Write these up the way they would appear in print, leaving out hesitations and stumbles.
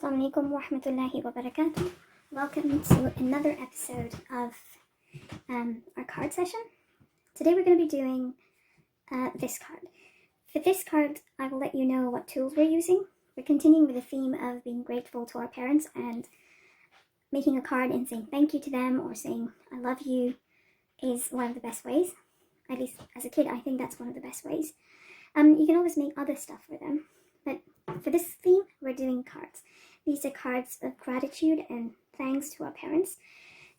Assalamu alaikum wa rahmatullahi wa barakatuh. Welcome to another episode of our card session. Today we're going to be doing this card. For this card, I will let you know what tools we're using. We're continuing with the theme of being grateful to our parents and making a card and saying thank you to them or saying I love you is one of the best ways. At least as a kid, I think that's one of the best ways. You can always make other stuff for them, but for this theme, we're doing cards. These are cards of gratitude and thanks to our parents.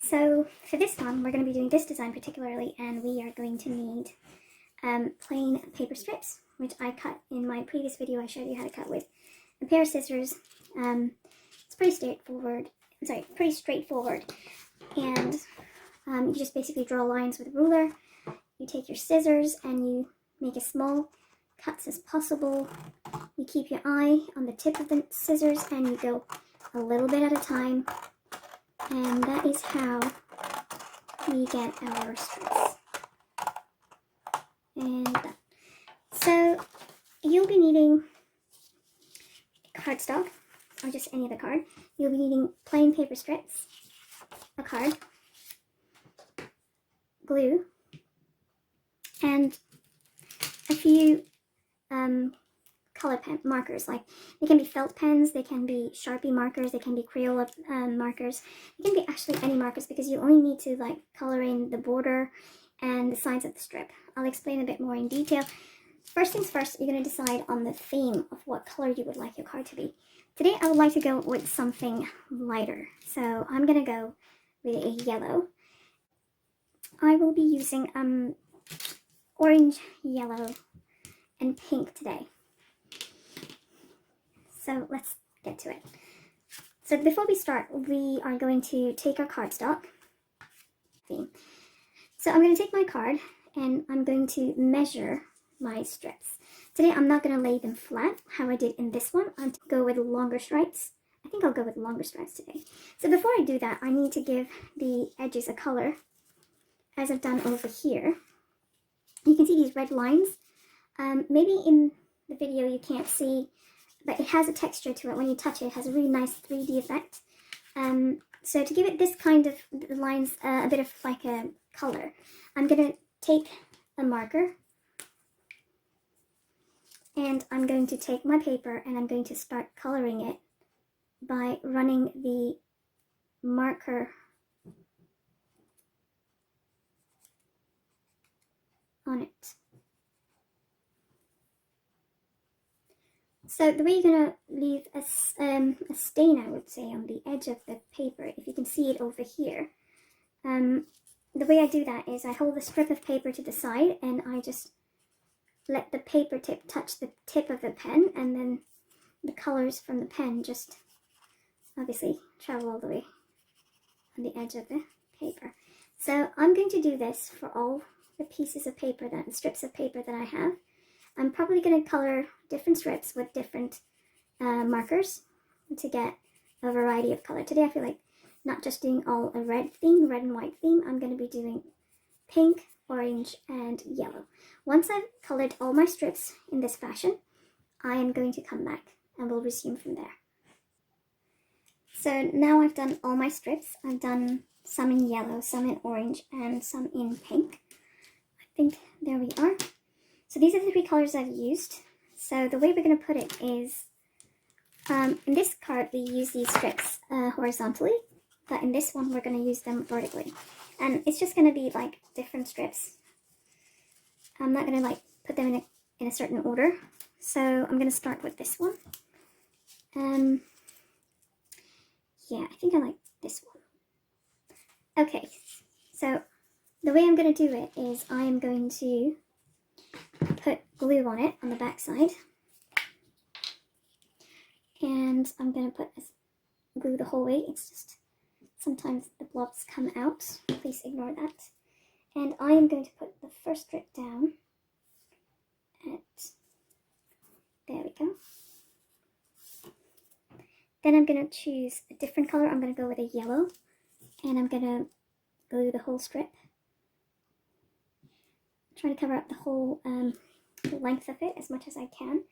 So for this one, we're going to be doing this design particularly, and we are going to need plain paper strips, which I cut in my previous video. I showed you how to cut with a pair of scissors. It's pretty straightforward. And you just basically draw lines with a ruler. You take your scissors and you make as small cuts as possible. You keep your eye on the tip of the scissors and you go a little bit at a time, and that is how we get our strips. And so you'll be needing cardstock or just any other card. You'll be needing plain paper strips, a card, glue, and a few color pen markers. Like, they can be felt pens, they can be Sharpie markers, they can be crayola markers. It can be actually any markers because you only need to like color in the border and the sides of the strip. I'll explain a bit more in detail. First things first, you're going to decide on the theme of what color you would like your card to be. Today I would like to go with something lighter, so I'm going to go with a yellow. I will be using orange, yellow, and pink today. So let's get to it. So before we start, we are going to take our cardstock. So I'm going to take my card and I'm going to measure my strips. Today I'm not going to lay them flat, how I did in this one. I'm going to go with longer stripes. I think I'll go with longer stripes today. So before I do that, I need to give the edges a color, as I've done over here. You can see these red lines. Maybe in the video you can't see, but it has a texture to it. When you touch it, it has a really nice 3D effect. So to give it this kind of lines, a bit of like a color, I'm going to take a marker and I'm going to take my paper and I'm going to start coloring it by running the marker on it. So the way you're going to leave a stain, I would say, on the edge of the paper, if you can see it over here, the way I do that is I hold the strip of paper to the side and I just let the paper tip touch the tip of the pen, and then the colors from the pen just obviously travel all the way on the edge of the paper. So I'm going to do this for all the pieces of paper, the strips of paper that I have. I'm probably going to color different strips with different markers to get a variety of color. Today I feel like not just doing all a red and white theme. I'm going to be doing pink, orange, and yellow. Once I've colored all my strips in this fashion, I am going to come back and we'll resume from there. So now I've done all my strips. I've done some in yellow, some in orange, and some in pink. I think there we are. So these are the three colors I've used. So the way we're going to put it is, in this card we use these strips horizontally, but in this one we're going to use them vertically. And it's just going to be like different strips. I'm not going to like put them in a certain order. So I'm going to start with this one. Yeah, I think I like this one. Okay, so the way I'm going to do it is I am going to put glue on it on the back side, and I'm going to put glue the whole way. It's just sometimes the blobs come out, please ignore that. And I am going to put the first strip down there we go. Then I'm going to choose a different color. I'm going to go with a yellow, and I'm going to glue the whole strip. Try to cover up the whole length of it as much as I can.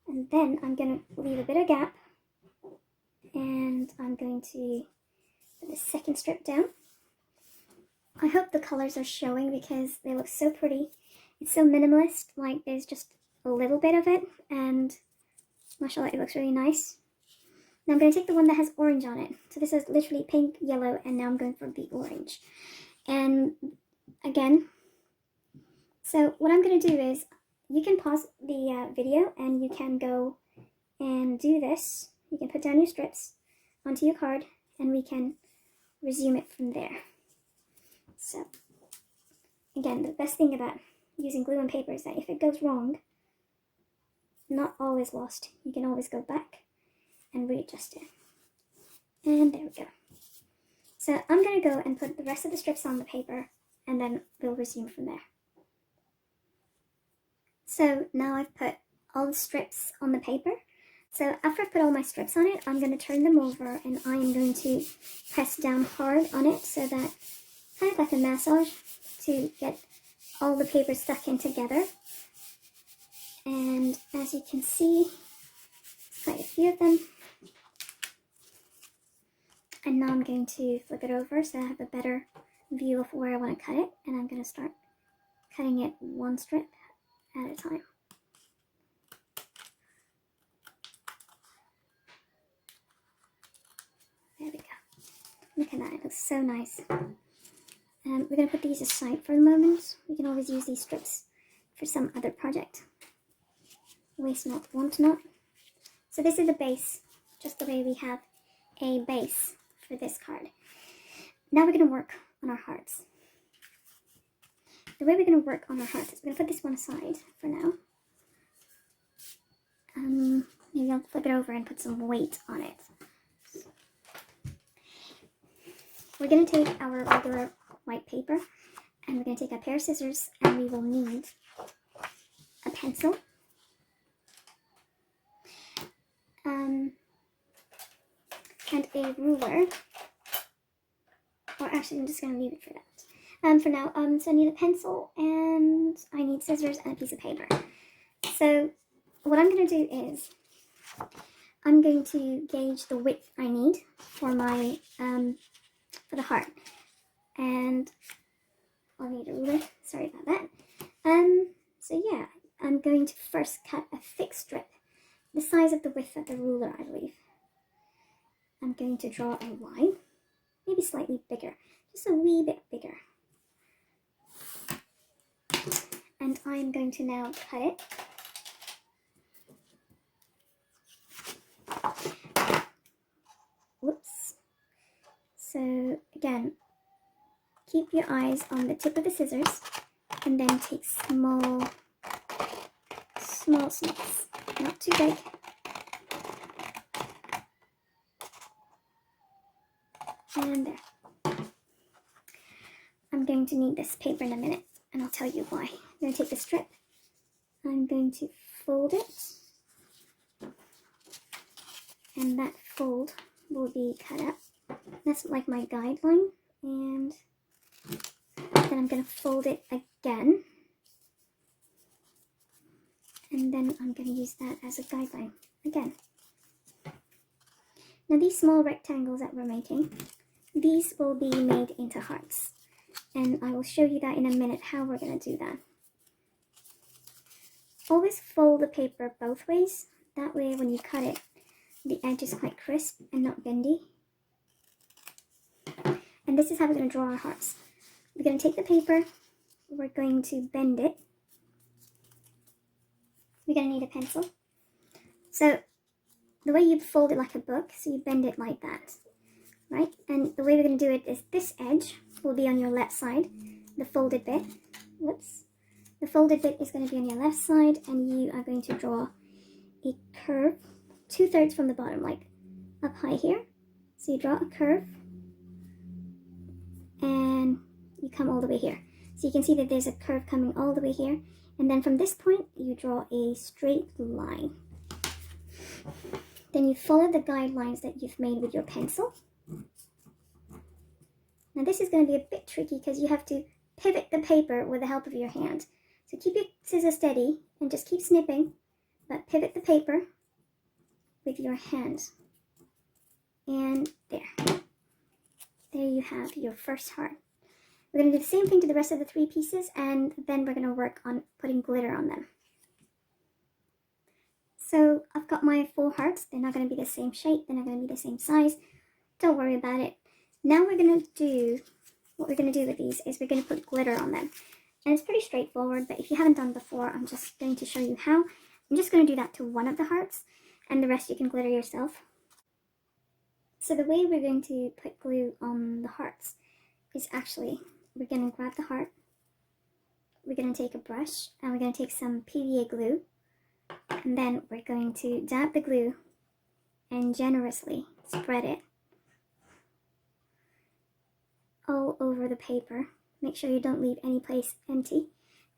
And then I'm going to leave a bit of gap and I'm going to put the second strip down. I hope the colors are showing because they look so pretty. It's so minimalist, like there's just a little bit of it, and mashallah, it looks really nice. Now I'm going to take the one that has orange on it. So this is literally pink, yellow, and now I'm going for the orange. And again, so what I'm going to do is, you can pause the video and you can go and do this. You can put down your strips onto your card and we can resume it from there. So again, the best thing about using glue and paper is that if it goes wrong, not all is lost. You can always go back and readjust it. And there we go. So I'm going to go and put the rest of the strips on the paper and then we'll resume from there. So now I've put all the strips on the paper. So after I've put all my strips on it, I'm going to turn them over and I am going to press down hard on it so that, kind of like a massage, to get all the paper stuck in together. And as you can see, quite a few of them. And now I'm going to flip it over so I have a better view of where I want to cut it. And I'm going to start cutting it one strip at a time. There we go. Look at that, it looks so nice. We're going to put these aside for a moment. We can always use these strips for some other project. Waste not, want not. So this is the base, just the way we have a base for this card. Now we're going to work on our hearts. The way we're going to work on our hearts is we're going to put this one aside for now. Maybe I'll flip it over and put some weight on it. We're going to take our regular white paper and we're going to take a pair of scissors and we will need a pencil. And a ruler. Or actually, I'm just going to leave it for that. For now, so I need a pencil and I need scissors and a piece of paper. So what I'm going to do is I'm going to gauge the width I need for my for the heart, and I'll need a ruler. Sorry about that. So yeah, I'm going to first cut a thick strip, the size of the width of the ruler, I believe. I'm going to draw a line, maybe slightly bigger, just a wee bit bigger. And I'm going to now cut it. Whoops. So again, keep your eyes on the tip of the scissors and then take small snips, not too big. And there. I'm going to need this paper in a minute and I'll tell you why. I'm going to take the strip, I'm going to fold it, and that fold will be cut up. That's like my guideline, and then I'm going to fold it again, and then I'm going to use that as a guideline again. Now these small rectangles that we're making, these will be made into hearts, and I will show you that in a minute how we're going to do that. Always fold the paper both ways, that way when you cut it, the edge is quite crisp and not bendy. And this is how we're going to draw our hearts. We're going to take the paper, we're going to bend it. We're going to need a pencil. So the way you fold it like a book, so you bend it like that, right? And the way we're going to do it is this edge will be on your left side, the folded bit. Whoops. The folded bit is going to be on your left side, and you are going to draw a curve 2/3 from the bottom, like up high here. So you draw a curve and you come all the way here. So you can see that there's a curve coming all the way here, and then from this point you draw a straight line. Then you follow the guidelines that you've made with your pencil. Now this is going to be a bit tricky because you have to pivot the paper with the help of your hand. So keep your scissors steady and just keep snipping, but pivot the paper with your hand And there. There you have your first heart. We're going to do the same thing to the rest of the 3 pieces, and then we're going to work on putting glitter on them. So I've got my 4 hearts. They're not going to be the same shape. They're not going to be the same size. Don't worry about it. Now what we're going to do with these is we're going to put glitter on them. And it's pretty straightforward, but if you haven't done before, I'm just going to show you how. I'm just going to do that to one of the hearts, and the rest you can glitter yourself. So the way we're going to put glue on the hearts is actually, we're going to grab the heart, we're going to take a brush, and we're going to take some PVA glue, and then we're going to dab the glue and generously spread it all over the paper. Make sure you don't leave any place empty,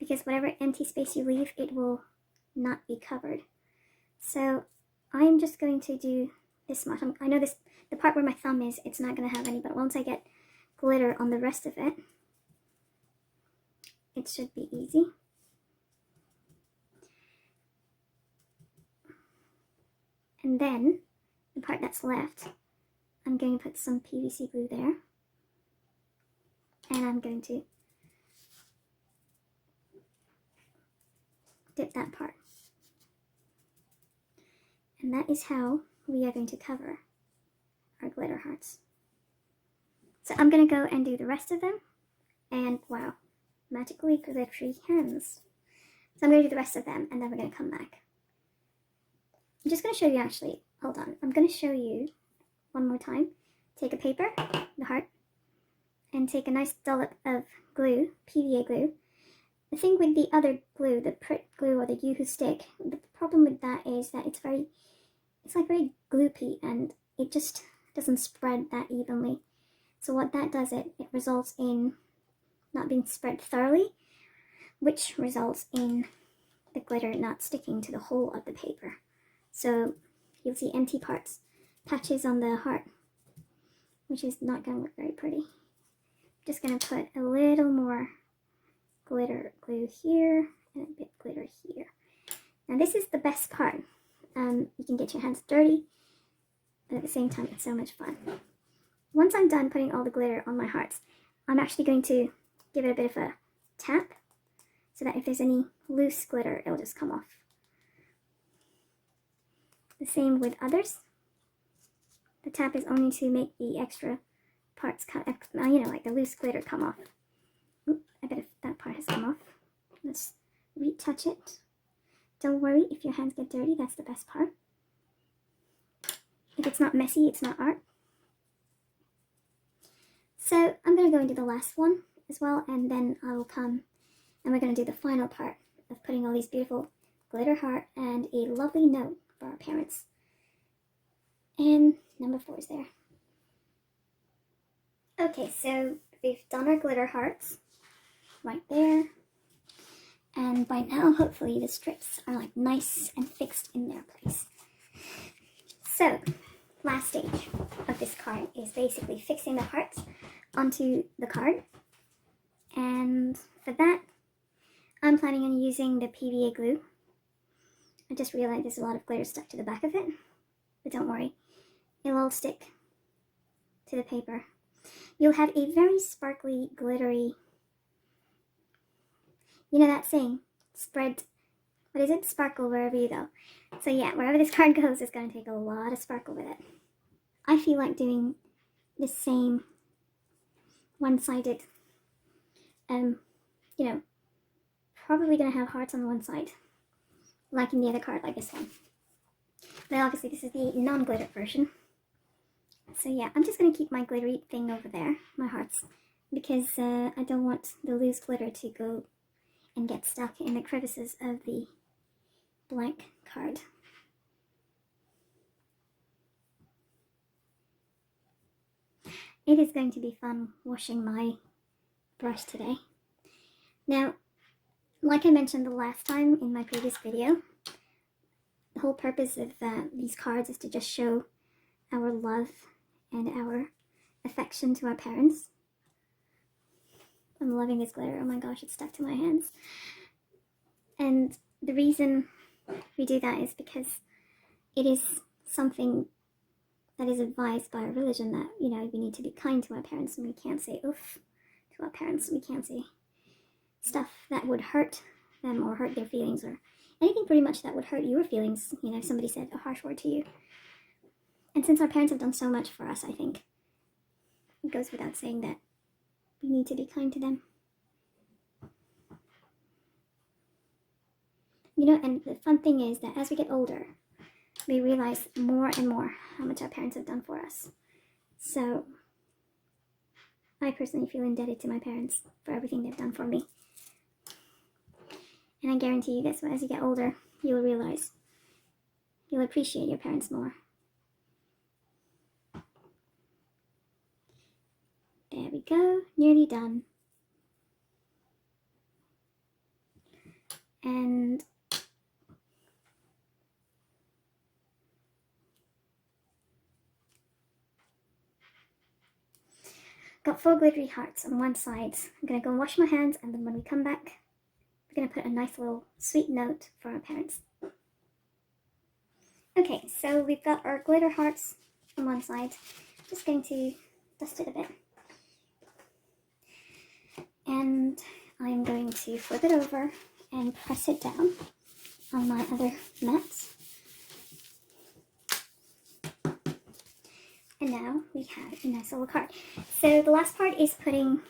because whatever empty space you leave, it will not be covered. So I'm just going to do this much. I know the part where my thumb is, it's not going to have any, but once I get glitter on the rest of it, it should be easy. And then the part that's left, I'm going to put some PVC glue there. And I'm going to dip that part. And that is how we are going to cover our glitter hearts. So I'm going to go and do the rest of them. And wow, magically glittery hands. So I'm going to do the rest of them, and then we're going to come back. I'm just going to show you actually, hold on. I'm going to show you one more time. Take a paper, the heart, and take a nice dollop of glue, PVA glue. The thing with the other glue, the Pritt glue or the Yoo-hoo stick, the problem with that is that it's like very gloopy, and it just doesn't spread that evenly. So what that does, it results in not being spread thoroughly, which results in the glitter not sticking to the whole of the paper. So you'll see empty parts, patches on the heart, which is not going to look very pretty. Just going to put a little more glitter glue here and a bit glitter here. Now this is the best part. You can get your hands dirty, but at the same time it's so much fun. Once I'm done putting all the glitter on my hearts, I'm actually going to give it a bit of a tap so that if there's any loose glitter, it'll just come off. The same with others. The tap is only to make the extra parts, like the loose glitter come off. Oop, I bet if that part has come off. Let's retouch it. Don't worry if your hands get dirty, that's the best part. If it's not messy, it's not art. So I'm going to go and do the last one as well, and then I will come and we're going to do the final part of putting all these beautiful glitter heart and a lovely note for our parents. And number 4 is there. Okay, so we've done our glitter hearts right there. And by now, hopefully, the strips are like nice and fixed in their place. So, last stage of this card is basically fixing the hearts onto the card. And for that, I'm planning on using the PVA glue. I just realized there's a lot of glitter stuck to the back of it. But don't worry, it'll all stick to the paper. You'll have a very sparkly, glittery, you know that saying, spread, what is it? Sparkle wherever you go. So yeah, wherever this card goes, it's going to take a lot of sparkle with it. I feel like doing the same one-sided, probably going to have hearts on one side, like in the other card, like this one. But obviously this is the non-glitter version. So yeah, I'm just going to keep my glittery thing over there, my hearts, because I don't want the loose glitter to go and get stuck in the crevices of the blank card. It is going to be fun washing my brush today. Now, like I mentioned the last time in my previous video, the whole purpose of these cards is to just show our love and our affection to our parents. I'm loving this glitter. Oh my gosh, it's stuck to my hands. And the reason we do that is because it is something that is advised by our religion that, you know, we need to be kind to our parents and we can't say oof to our parents. We can't say stuff that would hurt them or hurt their feelings or anything pretty much that would hurt your feelings, you know, if somebody said a harsh word to you. And since our parents have done so much for us, I think it goes without saying that we need to be kind to them. You know, and the fun thing is that as we get older, we realize more and more how much our parents have done for us. So I personally feel indebted to my parents for everything they've done for me. And I guarantee you this, as you get older, you'll realize, you'll appreciate your parents more. There we go, nearly done. And got 4 glittery hearts on one side. I'm going to go and wash my hands, and then when we come back, we're going to put a nice little sweet note for our parents. Okay, so we've got our glitter hearts on one side. Just going to dust it a bit. And I'm going to flip it over and press it down on my other mats. And now we have a nice little card. So the last part is putting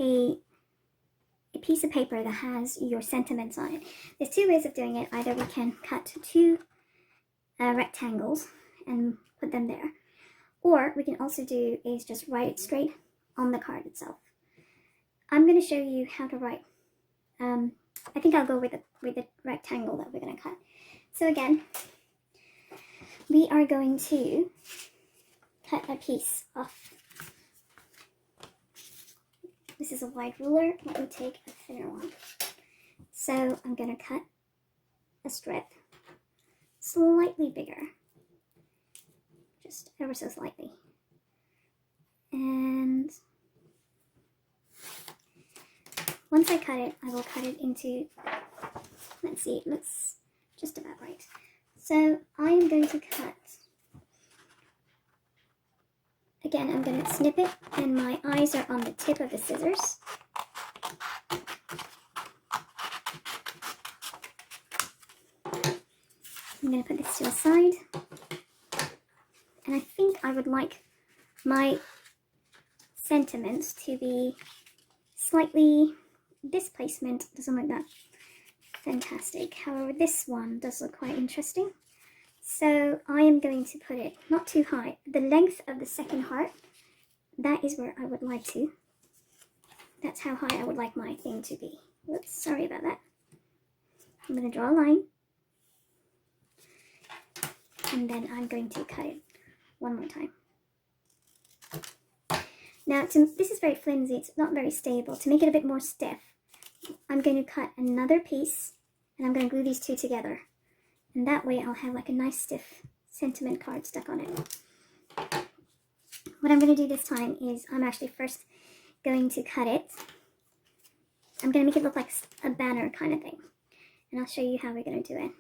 a piece of paper that has your sentiments on it. There's 2 ways of doing it. Either we can cut 2 rectangles and put them there, or we can also do is just write it straight on the card itself. I'm going to show you how to write. I think I'll go with the rectangle that we're going to cut. So again, we are going to cut a piece off. This is a wide ruler. Let me take a thinner one. So I'm going to cut a strip slightly bigger, just ever so slightly. And once I cut it, I will cut it into, let's see, it looks just about right. So I am going to cut, again, I'm going to snip it, and my eyes are on the tip of the scissors. I'm going to put this to the side, and I think I would like my sentiments to be slightly, this placement doesn't look that fantastic, however this one does look quite interesting. So I am going to put it not too high, the length of the second heart, that is where I would like to, that's how high I would like my thing to be. Whoops, sorry about that. I'm going to draw a line, and then I'm going to cut it one more time. Now, this is very flimsy, it's not very stable. To make it a bit more stiff, I'm going to cut another piece, and I'm going to glue these 2 together. And that way I'll have like a nice stiff sentiment card stuck on it. What I'm going to do this time is I'm actually first going to cut it. I'm going to make it look like a banner kind of thing. And I'll show you how we're going to do it.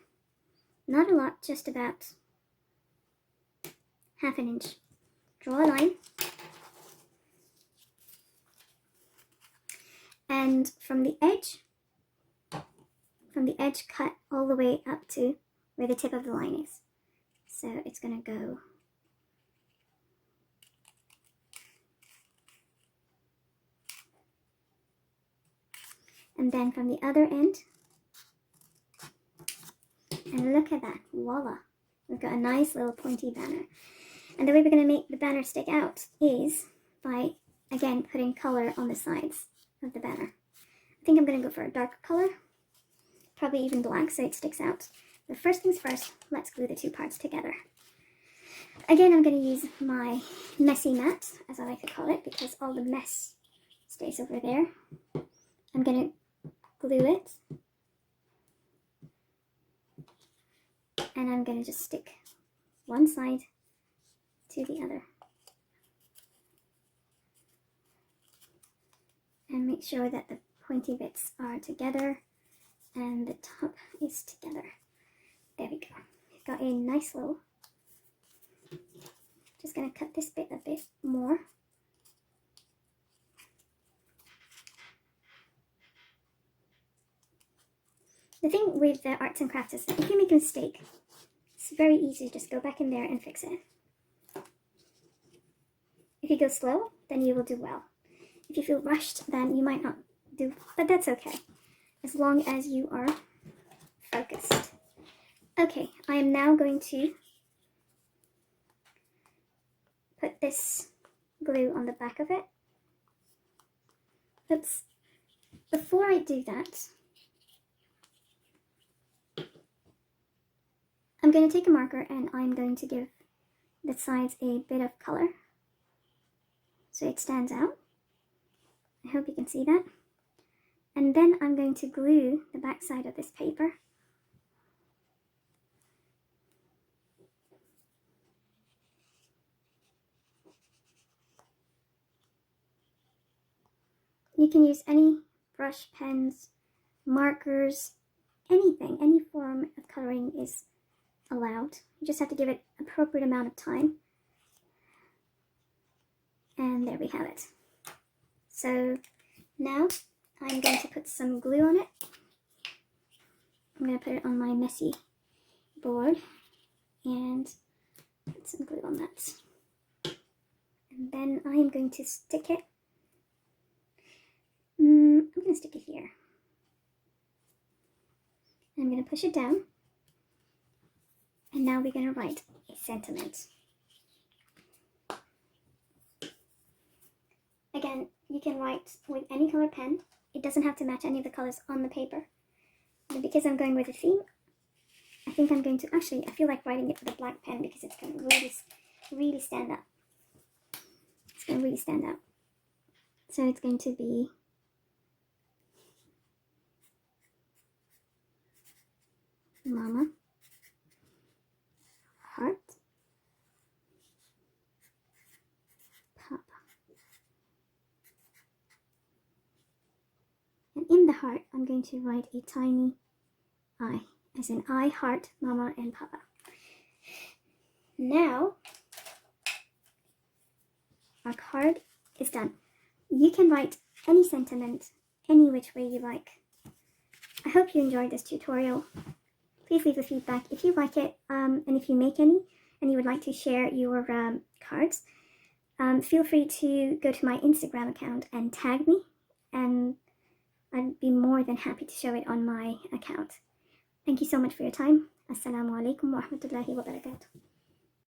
Not a lot, just about half an inch. Draw a line. And from the edge cut all the way up to where the tip of the line is. So it's going to go and then from the other end, and look at that, voila, we've got a nice little pointy banner. And the way we're going to make the banner stick out is by, again, putting color on the sides of the banner. I think I'm going to go for a darker color, probably even black, so it sticks out. But first things first, let's glue the 2 parts together. Again, I'm going to use my messy mat, as I like to call it, because all the mess stays over there. I'm going to glue it, and I'm going to just stick one side to the other. And make sure that the pointy bits are together and the top is together. There we go. We've got a nice little Just going to cut this bit a bit more. The thing with the arts and crafts is if you make a mistake, it's very easy to just go back in there and fix it. If you go slow, then you will do well. If you feel rushed, then you might not do, but that's okay, as long as you are focused. Okay, I am now going to put this glue on the back of it. Oops. Before I do that, I'm going to take a marker and I'm going to give the sides a bit of color so it stands out. I hope you can see that. And then I'm going to glue the back side of this paper. You can use any brush, pens, markers, anything, any form of coloring is allowed. You just have to give it appropriate amount of time. And there we have it. So now I'm going to put some glue on it. I'm going to put it on my messy board and put some glue on that. And then I am going to stick it. I'm going to stick it here. I'm going to push it down. And now we're going to write a sentiment. Again, you can write with any color pen. It doesn't have to match any of the colors on the paper. But because I'm going with a theme, I think I'm going to, actually, I feel like writing it with a black pen because it's going to really stand out. It's going to really stand out. So it's going to be Mama, Heart, Papa. And in the heart, I'm going to write a tiny I, as in I, Heart, Mama, and Papa. Now, our card is done. You can write any sentiment, any which way you like. I hope you enjoyed this tutorial. Please leave a feedback if you like it, and if you make any and you would like to share your cards, feel free to go to my Instagram account and tag me, and I'd be more than happy to show it on my account. Thank you so much for your time. Assalamu alaikum wa rahmatullahi wa barakatuh.